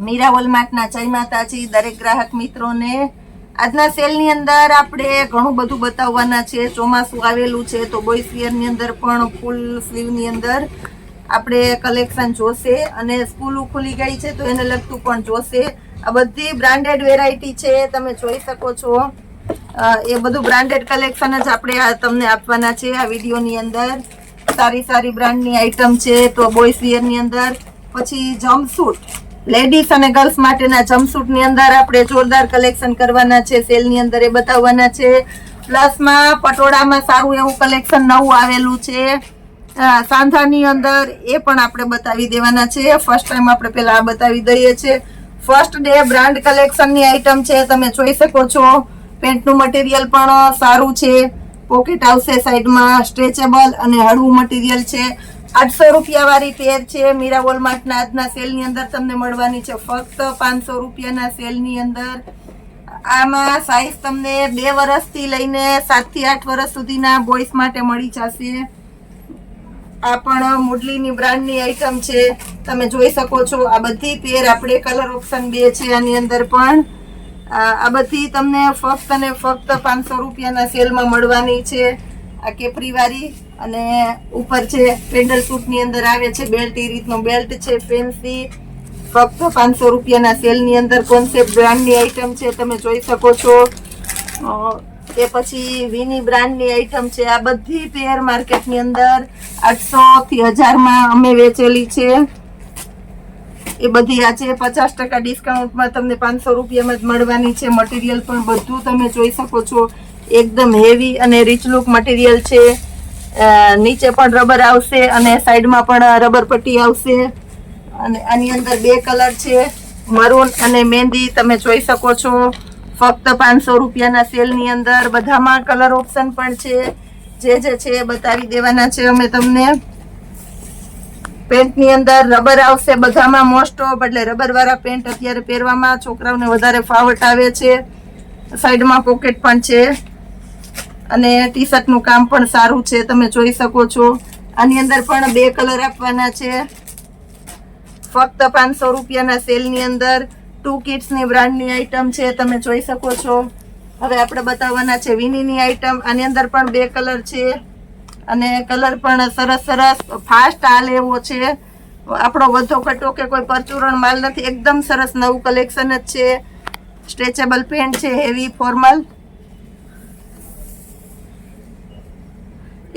મીરા વોલમાર્ટના જય માતાજી દરેક ગ્રાહક મિત્રોને। આજના સેલની અંદર આપણે ઘણું બધું બતાવવાના છે। ચોમાસું આવેલું છે તો બોયઝ વેરની અંદર પણ ફૂલ સ્લીવની અંદર આપણે કલેક્શન જોશે અને સ્કૂલો ખુલી ગઈ છે તો એને લગતું પણ જોશે। આ બધી બ્રાન્ડેડ વેરાયટી છે, તમે જોઈ શકો છો। એ બધું બ્રાન્ડેડ કલેક્શન જ આપણે તમને આપવાના છે આ વિડીયોની અંદર। સારી સારી બ્રાન્ડની આઈટમ છે તો બોયઝ વેરની અંદર પછી જમ્પસૂટ લેડીઝ અને ગર્લ્સ માટેના જમ્પસૂટ ની અંદર આપણે જોરદાર કલેક્શન કરવાના છે સેલની અંદર, એ બતાવવાના છે। પ્લસમાં પટોળામાં સારું એવું કલેક્શન નવું આવેલું છે સાંધાની અંદર, એ પણ આપણે બતાવી દેવાના છે। ફર્સ્ટ ટાઈમ આપણે પેલા આ બતાવી દઈએ છીએ। ફર્સ્ટ ડે બ્રાન્ડ કલેક્શનની આઈટમ છે, તમે જોઈ શકો છો। પેન્ટનું મટીરિયલ પણ સારું છે, પોકેટ આવશે સાઈડમાં, સ્ટ્રેચેબલ અને હળવું મટીરિયલ છે। 800 રૂપિયા વાળી પેર છે મીરા વોલમાર્ટના આજના સેલની અંદર તમને મળવાની છે ફક્ત 500 રૂપિયાના સેલની અંદર। આમાં સાઈઝ તમને 2 વર્ષથી લઈને 7 થી 8 વર્ષ સુધીના બોયઝ માટે મળી જશે। આ પણ મુડલીની બ્રાન્ડની આઈટમ છે, તમે જોઈ શકો છો। આ બધી પેર આપણે કલર ઓપ્શન 2 છે આની અંદર પણ। આ બધી તમને ફક્ત અને ફક્ત 500 રૂપિયાના સેલમાં મળવાની છે। આ કેપરી વાળી અને ઉપર છે પેન્ડલ સૂટ ની અંદર આવે છે બેલ્ટ, એ રીતનો બેલ્ટ છે ફેન્સી, ફક્ત 500 રૂપિયાના સેલની અંદર કોન્સેપ્ટ બ્રાન્ડની આઈટમ છે, તમે જોઈ શકો છો। એ પછી વિની બ્રાન્ડની આઈટમ છે। આ બધી પેર માર્કેટની અંદર 800 થી 1000 માં અમે વેચેલી છે। એ બધી આજે 50% ડિસ્કાઉન્ટમાં તમને 500 રૂપિયામાં જ મળવાની છે। મટીરિયલ પણ બધું તમે જોઈ શકો છો, એકદમ હેવી અને રીચ લુક મટીરિયલ છે। નીચે પણ રબર આવશે અને સાઈડમાં પણ રબર પટ્ટી આવશે અને આની અંદર 2 કલર છે, મરૂન અને મહેંદી, તમે જોઈ શકો છો। ફક્ત 500 રૂપિયાના સેલની અંદર બધામાં કલર ઓપ્શન પણ છે, જે છે એ બતાવી દેવાના છે અમે તમને। પેન્ટની અંદર રબર આવશે બધામાં મોસ્ટ ઓફ, એટલે રબર વાળા પેન્ટ અત્યારે પહેરવામાં છોકરાઓને વધારે ફાવટ આવે છે। સાઈડમાં પોકેટ પણ છે અને ટી શર્ટ નું કામ પણ સારું છે, તમે જોઈ શકો છો। આની અંદર પણ 2 કલર આપવાના છે ફક્ત 500 રૂપિયાના સેલની અંદર। 2 કિડ્સની બ્રાન્ડની આઈટમ છે, તમે જોઈ શકો છો। હવે આપણે બતાવવાના છે વિનીની આઈટમ, આની અંદર પણ 2 કલર છે અને કલર પણ સરસ સરસ ફાસ્ટ હાલ એવો છે। આપણો વધો ઘટો કે કોઈ પરચુરણ માલ નથી, એકદમ સરસ નવું કલેક્શન જ છે। સ્ટ્રેચેબલ પેન્ટ છે, હેવી ફોર્મલ,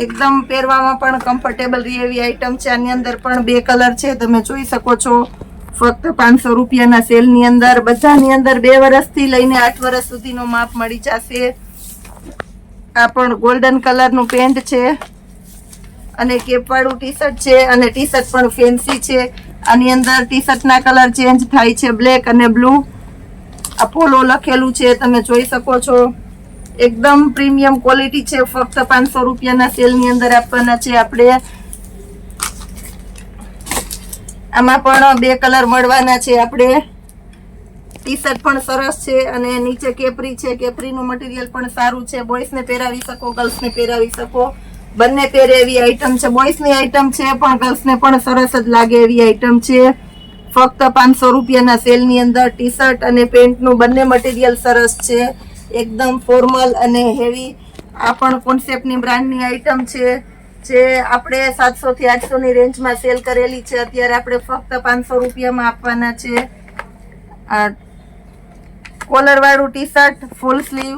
એકદમ પહેરવામાં પણ કમ્ફર્ટેબલ રહે એવી આઈટમ છે। આની અંદર પણ 2 કલર છે, તમે જોઈ શકો છો। ફક્ત 500 રૂપિયાના સેલની અંદર બધાની અંદર 2 વર્ષથી લઈને 8 વર્ષ સુધીનો માપ મળી જશે। આ પણ ગોલ્ડન કલરનું પેન્ટ છે અને કેપવાળું ટી શર્ટ છે અને ટી શર્ટ પણ ફેન્સી છે। આની અંદર ટી શર્ટના કલર ચેન્જ થાય છે, બ્લેક અને બ્લુ। અપોલો લખેલું છે, તમે જોઈ શકો છો। એકદમ પ્રીમિયમ ક્વોલિટી છે, ફક્ત 500 રૂપિયાના સેલની અંદર આપવાના છે આપણે। આમાં પણ 2 કલર મળવાના છે આપણે। ટી શર્ટ પણ સરસ છે અને નીચે કેપરી છે, કેપરીનું મટીરિયલ પણ સારું છે। બોયઝને પહેરાવી શકો, ગર્લ્સને પહેરાવી શકો, બંને પહેરે એવી આઈટમ છે। બોયઝની આઈટમ છે પણ ગર્લ્સને પણ સરસ જ લાગે એવી આઈટમ છે। ફક્ત 500 રૂપિયાના સેલની અંદર ટી શર્ટ અને પેન્ટનું બંને મટીરિયલ સરસ છે, એકદમ ફોર્મલ અને હેવી। આ પણ કોન્સેપ્ટની બ્રાન્ડની આઈટમ છે, જે આપણે 700 થી 800 ની રેન્જમાં સેલ કરેલી છે, અત્યારે આપણે ફક્ત 500 રૂપિયામાં આપવાના છે। આ કોલર વાળું T shirt full sleeve,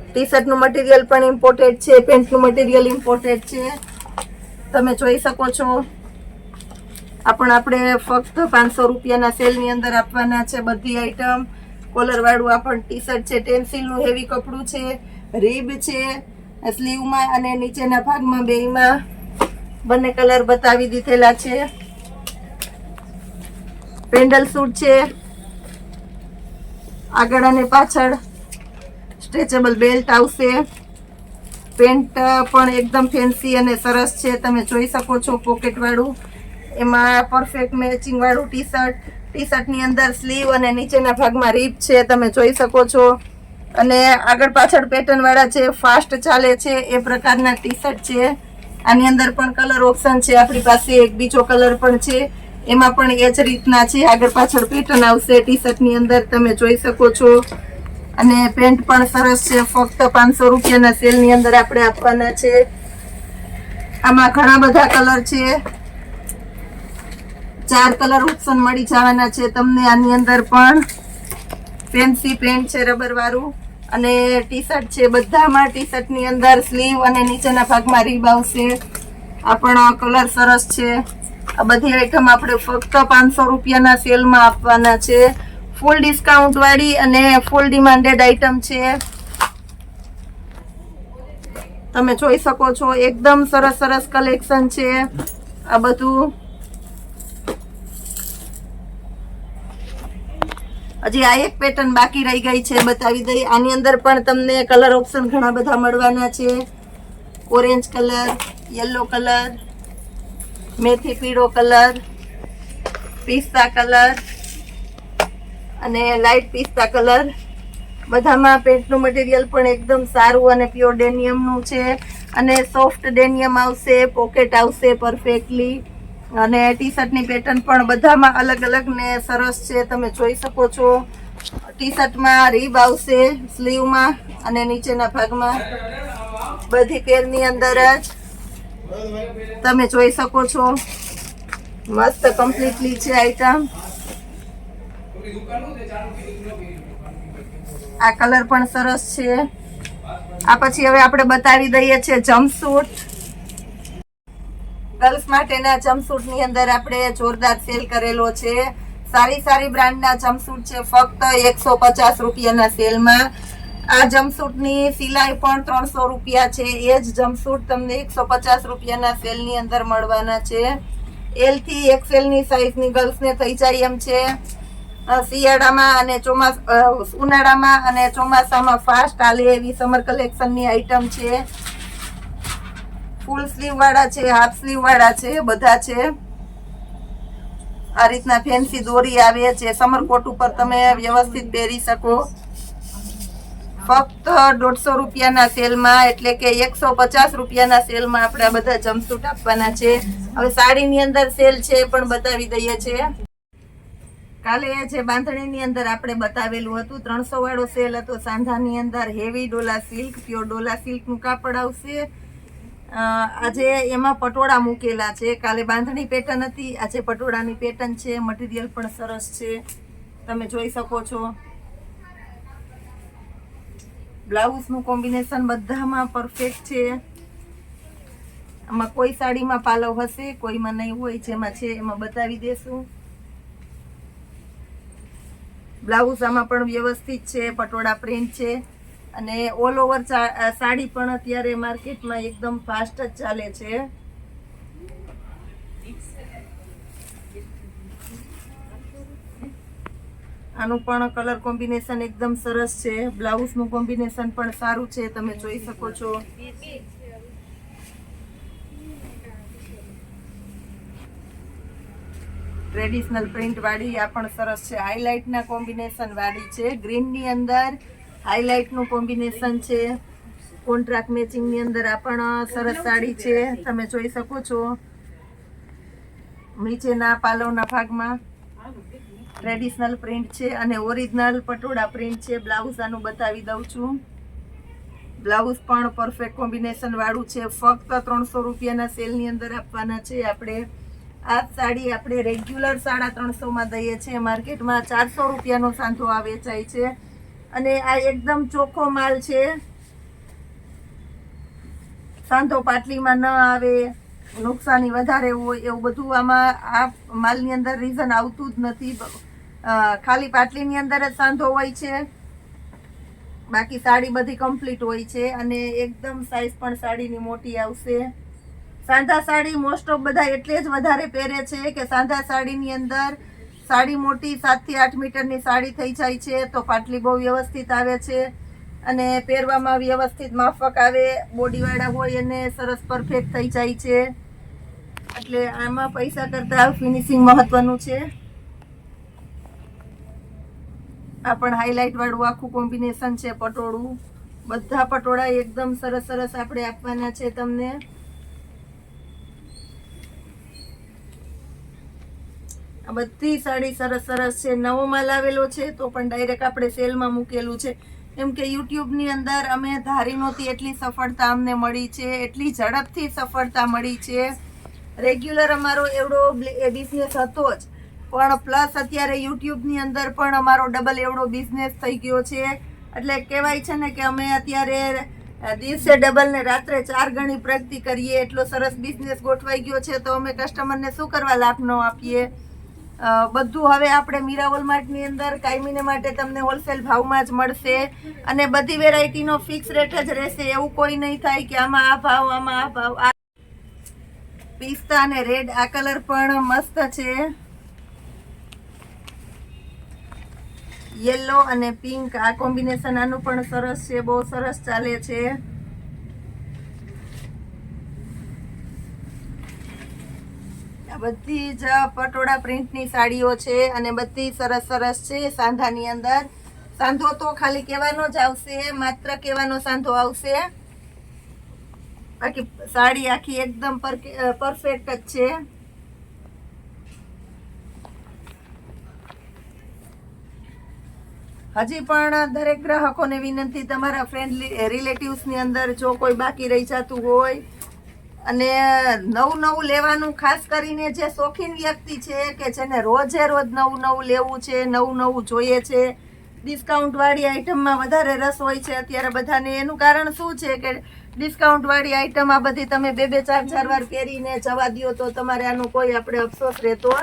T શર્ટનું મટીરિયલ પણ ઇમ્પોર્ટેડ છે, પેન્ટનું મટીરિયલ ઇમ્પોર્ટેડ છે, તમે જોઈ શકો છો। આ પણ આપણે ફક્ત 500 રૂપિયાના સેલની અંદર આપવાના છે બધી આઈટમ। કોલર વાળું આ પણ ટી શર્ટ છે, ટેન્સિલનું હેવી કપડું છે, રીબ છે સ્લીવમાં અને નીચેના ભાગમાં બેયમાં બંને કલર બતાવી દીધેલા છે। પેન્ડલ સૂટ છે, આગળ અને પાછળ સ્ટ્રેચેબલ બેલ્ટ આવશે। પેન્ટ પણ એકદમ ફેન્સી અને સરસ છે, તમે જોઈ શકો છો। પોકેટ વાળું, એમાં પરફેક્ટ મેચિંગ વાળું ટી શર્ટની અંદર સ્લીવ અને નીચેના ભાગમાં રીપ છે, તમે જોઈ શકો છો। અને આગળ પાછળ પેટર્ન વાળા છે, ફાસ્ટ ચાલે છે એ પ્રકારના ટી શર્ટ છે। આની અંદર પણ કલર ઓપ્શન છે આપણી પાસે, એક બીજો કલર પણ છે, એમાં પણ એ જ રીતના છે, આગળ પાછળ પેટર્ન આવશે ટી શર્ટની અંદર, તમે જોઈ શકો છો. અને પેન્ટ પણ સરસ છે, ફક્ત 500 રૂપિયાના સેલની અંદર આપણે આપવાના છે. આમાં ઘણા બધા કલર છે, 4 કલર ઓપ્શન મળી જવાના છે તમને. આની અંદર પણ ફેન્સી પેન્ટ છે રબર વાળું, અને ટી શર્ટ છે. બધામાં ટી શર્ટની અંદર સ્લીવ અને નીચેના ભાગમાં રીબ આવશે. આ પણ કલર સરસ છે. આ બધી આઈટમ આપણે ફક્ત 500 રૂપિયાના સેલમાં આપવાના છે, ફૂલ ડિસ્કાઉન્ટ વાળી અને ફૂલ ડિમાન્ડેડ આઈટમ છે. તમે જોઈ શકો છો, એકદમ સરસ સરસ કલેક્શન છે આ બધું. હજી આ એક પેટર્ન બાકી રહી ગઈ છે, બતાવી દઈ. આની અંદર પણ તમને કલર ઓપ્શન ઘણા બધા મળવાના છે. ઓરેન્જ કલર, યલો કલર, મેથી પીળો કલર, પિસ્તા કલર અને લાઇટ પિસ્તા કલર. બધામાં પેન્ટનું મટીરિયલ પણ એકદમ સારું અને પ્યોર ડેનિયમનું છે, અને સોફ્ટ ડેનિયમ આવશે, પોકેટ આવશે પરફેક્ટલી. અને ટી શર્ટની પેટર્ન પણ બધામાં અલગ અલગ ને સરસ છે, તમે જોઈ શકો છો. ટી શર્ટમાં રીબ આવશે સ્લીવમાં અને નીચેના ભાગમાં, બધી પેરની અંદર જ તમે જોઈ શકો છો. મસ્ત કમ્પ્લીટલી છે આઈટમ. આ કલર પણ સરસ છે. આ પછી હવે આપણે બતાવી દઈએ છીએ જમ્પસૂટ. ગર્લ્સ માટેના જમ્પસૂટ ની અંદર આપણે જોરદાર સેલ કરેલો છે. સારી સારી બ્રાન્ડના જમ્પસૂટ છે, ફક્ત 150 રૂપિયાના સેલમાં. આ જમ્પસૂટ ની સિલાઈ પણ 300 રૂપિયા છે. એ જ જમ્પસૂટ તમને 150 રૂપિયાના સેલની અંદર મળવાના છે. એલ થી એક્સેલ ની સાઈઝની ગર્લ્સને થઈ જાય એમ છે. શિયાળામાં અને ઉનાળામાં અને ચોમાસામાં ફાસ્ટ હાલે એવી સમર કલેક્શનની આઈટમ છે. ફૂલ સ્લીવ વાળા છે, હાફ સ્લીવ વાળા છે, બધા છે. આ રીતના ફેન્સી દોરી આવે છે, સમર કોટ ઉપર તમે વ્યવસ્થિત પહેરી શકો. ફક્ત 150 રૂપિયાના સેલમાં, એટલે કે 150 રૂપિયાના સેલમાં આપણે આ બધા જમ્પસૂટ આપવાના છે. હવે સાડીની અંદર સેલ છે પણ બતાવી દઈએ છીએ. કાલે જે બાંધણીની અંદર આપણે બતાવેલું હતું 300 વાળો સેલ હતો. સાંધાની અંદર heavy Dola silk, pure Dola સિલ્કનું કાપડ આવશે. આજે એમાં પટોળા મૂકેલા છે. કાલે બાંધણી પેટર્ન હતી, આજે પટોળાની પેટર્ન છે. મટીરિયલ પણ સરસ છે, તમે જોઈ શકો છો. બ્લાઉઝનું કોમ્બિનેશન બધામાં પરફેક્ટ છે. આમાં કોઈ સાડીમાં પાલવ હશે, કોઈમાં નહીં હોય. જેમાં છે એમાં બતાવી દેશું. બ્લાઉઝ આમાં પણ વ્યવસ્થિત છે, પટોળા પ્રિન્ટ છે. અને ઓલ ઓવર સાડી પણ અત્યારે માર્કેટમાં એકદમ ફાસ્ટ જ ચાલે છે. આનું પણ કલર કોમ્બિનેશન એકદમ સરસ છે. બ્લાઉઝનું કોમ્બિનેશન પણ સારું છે, તમે જોઈ શકો છો. ટ્રેડિશનલ પ્રિન્ટ વાળી આ પણ સરસ છે. હાઇલાઇટના કોમ્બિનેશન વાળી છે. ગ્રીનની અંદર હાઇલાઇટનું કોમ્બિનેશન છે. કોન્ટ્રાક્ટ મેચિંગની અંદર આ પણ સરસ સાડી છે, તમે જોઈ શકો છો. નીચેના પાલવના ભાગમાં ટ્રેડિશનલ પ્રિન્ટ છે અને ઓરિજિનલ પટોળા પ્રિન્ટ છે. બ્લાઉઝ આનું બતાવી દઉં છું. બ્લાઉઝ પણ પરફેક્ટ કોમ્બિનેશન વાળું છે. ફક્ત 300 રૂપિયાના સેલની અંદર આપવાના છે આપણે. આ સાડી આપણે રેગ્યુલર 350 દઈએ છીએ. માર્કેટમાં 400 રૂપિયાનો સાંધો આ વેચાય છે. અને આ એકદમ ચોખ્ખો માલ છે. સાંધો પાટલીમાં ન આવે, નુકસાની વધારે હોય એવું બધું આમાં આ માલની અંદર રીઝન આવતું જ નથી. ખાલી પાટલીની અંદર જ સાંધો હોય છે, બાકી સાડી બધી કમ્પ્લીટ હોય છે. અને એકદમ સાઈઝ પણ સાડીની મોટી આવશે. સાંધા સાડી મોસ્ટ ઓફ બધા એટલે જ વધારે પહેરે છે કે સાંધા સાડીની અંદર સાડી મોટી 7 થી 8 મીટરની સાડી થઈ જાય છે, તો પાટલી બહુ વ્યવસ્થિત આવે છે અને પહેરવામાં વ્યવસ્થિત માફક આવે. બોડીવાળા હોય એને સરસ પરફેક્ટ થઈ જાય છે. એટલે આમાં પૈસા કરતાં ફિનિશિંગ મહત્વનું છે. આ પણ હાઇલાઇટ વાળું આખું કોમ્બિનેશન છે પટોળું. બધા પટોળા એકદમ સરસ સરસ આપણે આપવાના છે તમને. આ બધી સાડી સરસ સરસ છે. નવો માલ આવેલો છે તો પણ ડાયરેક્ટ આપણે સેલમાં મૂકેલું છે, કેમ કે યુટ્યુબની અંદર અમે ધારી નહોતી એટલી સફળતા અમને મળી છે, એટલી ઝડપથી સફળતા મળી છે. રેગ્યુલર અમારો એવડો બિઝનેસ હતો જ, પણ પ્લસ અત્યારે યુટ્યુબની અંદર પણ અમારો ડબલ એવડો બિઝનેસ થઈ ગયો છે. એટલે કહેવાય છે ને કે અમે અત્યારે દિવસે ડબલ ને રાત્રે 4 ગણી પ્રગતિ કરીએ, એટલો સરસ બિઝનેસ ગોઠવાઈ ગયો છે. તો અમે કસ્ટમરને શું કરવા લાભ ન આપીએ. બધું હવે આપણે મીરા વોલમાર્ટની અંદર કાયમીને માટે તમને હોલસેલ ભાવમાં જ મળશે, અને બધી વેરાયટીનો ફિક્સ રેટ જ રહેશે. એવું કોઈ નહીં થાય કે આમાં આ ભાવ, આમાં આ ભાવ. પિસ્તા અને રેડ આ કલર પણ મસ્ત છે. યેલો અને પિંક આ કોમ્બિનેશન આનું પણ સરસ છે, બહુ સરસ ચાલે છે. આ બધી જ પટોળા પ્રિન્ટની સાડીઓ છે અને બધી સરસ સરસ છે. સાંધાની અંદર સાંધો તો ખાલી કહેવાનો જ આવશે, માત્ર કહેવાનો સાંધો આવશે. બાકી સાડી આખી એકદમ પરફેક્ટ જ છે. હજી પણ દરેક ગ્રાહકોને વિનંતી, તમારા ફ્રેન્ડ રિલેટિવ્સની અંદર જો કોઈ બાકી રહી જતું હોય અને નવું લેવાનું, ખાસ કરીને જે શોખીન વ્યક્તિ છે કે જેને રોજે રોજ નવું લેવું છે, નવું જોઈએ છે, ડિસ્કાઉન્ટવાળી આઇટમમાં વધારે રસ હોય છે અત્યારે બધાને. એનું કારણ શું છે કે ડિસ્કાઉન્ટવાળી આઇટમ આ બધી તમે 2-4 વાર પહેરીને જવા દો તો તમારે આનું કોઈ આપણે અફસોસ રહેતો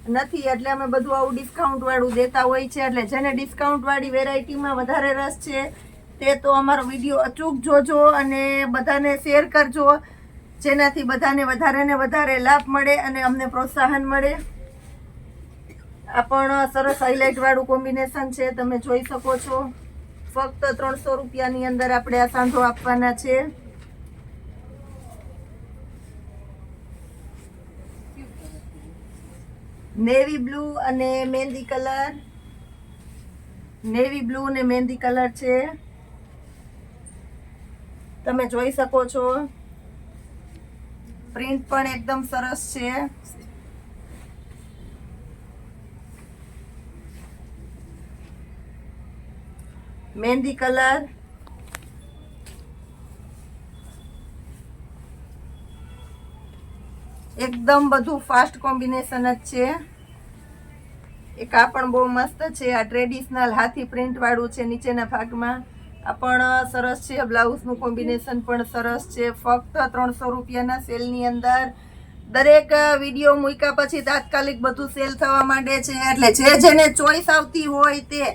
નથી. એટલે અમે બધું આવું ડિસ્કાઉન્ટવાળું દેતા હોય છે. એટલે જેને ડિસ્કાઉન્ટવાળી વેરાયટીમાં વધારે રસ છે તે તો અમારો વિડીયો અચૂક જોજો અને બધાને શેર કરજો, જેનાથી બધાને વધારે ને વધારે લાભ મળે અને અમને પ્રોત્સાહન મળે. આ પણ સરસ હાઇલાઇટ વાળું કોમ્બિનેશન છે, તમે જોઈ શકો છો. ફક્ત 300 રૂપિયાની અંદર આપણે આ સાંધો આપવાના છે. નેવી બ્લુ અને મહેંદી કલર, નેવી બ્લુ અને મહેંદી કલર છે, તમે જોઈ શકો છો. પ્રિન્ટ પણ એકદમ સરસ છે. મહેંદી કલર, એકદમ બધું ફાસ્ટ કોમ્બિનેશન જ છે. એક આ પણ બહુ મસ્ત છે. આ ટ્રેડિશનલ હાથી પ્રિન્ટ વાળું છે નીચેના ભાગમાં. આ પણ સરસ છે. બ્લાઉઝનું કોમ્બિનેશન પણ સરસ છે. ફક્ત 300 રૂપિયાના સેલની અંદર. દરેક વિડીયો મૂક્યા પછી તાત્કાલિક બધું સેલ થવા માંડે છે. એટલે જેને ચોઈસ આવતી હોય તે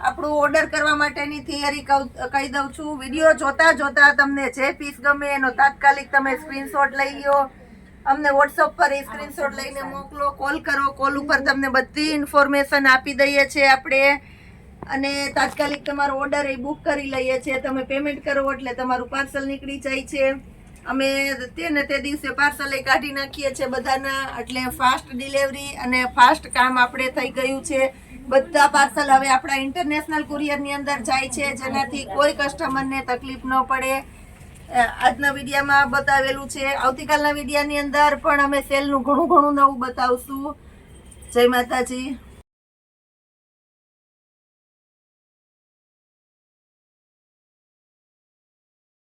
આપણું ઓર્ડર કરવા માટેની થિયરી કહી દઉં છું. વિડીયો જોતા તમને જે પીસ ગમે એનો તાત્કાલિક તમે સ્ક્રીનશોટ લઈ લો, અમને વોટ્સઅપ પર એ સ્ક્રીનશોટ લઈને મોકલો, કોલ કરો. કોલ ઉપર તમને બધી ઇન્ફોર્મેશન આપી દઈએ છીએ આપણે, અને તાત્કાલિક તમારો ઓર્ડર એ બુક કરી લઈએ છીએ. તમે પેમેન્ટ કરો એટલે તમારું પાર્સલ નીકળી જાય છે. અમે તે દિવસે પાર્સલ એ કાઢી નાખીએ છીએ બધાના. એટલે ફાસ્ટ ડિલિવરી અને ફાસ્ટ કામ આપણે થઈ ગયું છે. બધા પાર્સલ હવે આપણા ઇન્ટરનેશનલ કુરિયરની અંદર જાય છે, જેનાથી કોઈ કસ્ટમરને તકલીફ ન પડે. આજના વિડીયોમાં બતાવેલું છે. આવતીકાલના વિડીયોની અંદર પણ અમે સેલનું ઘણું નવું બતાવશું. જય માતાજી.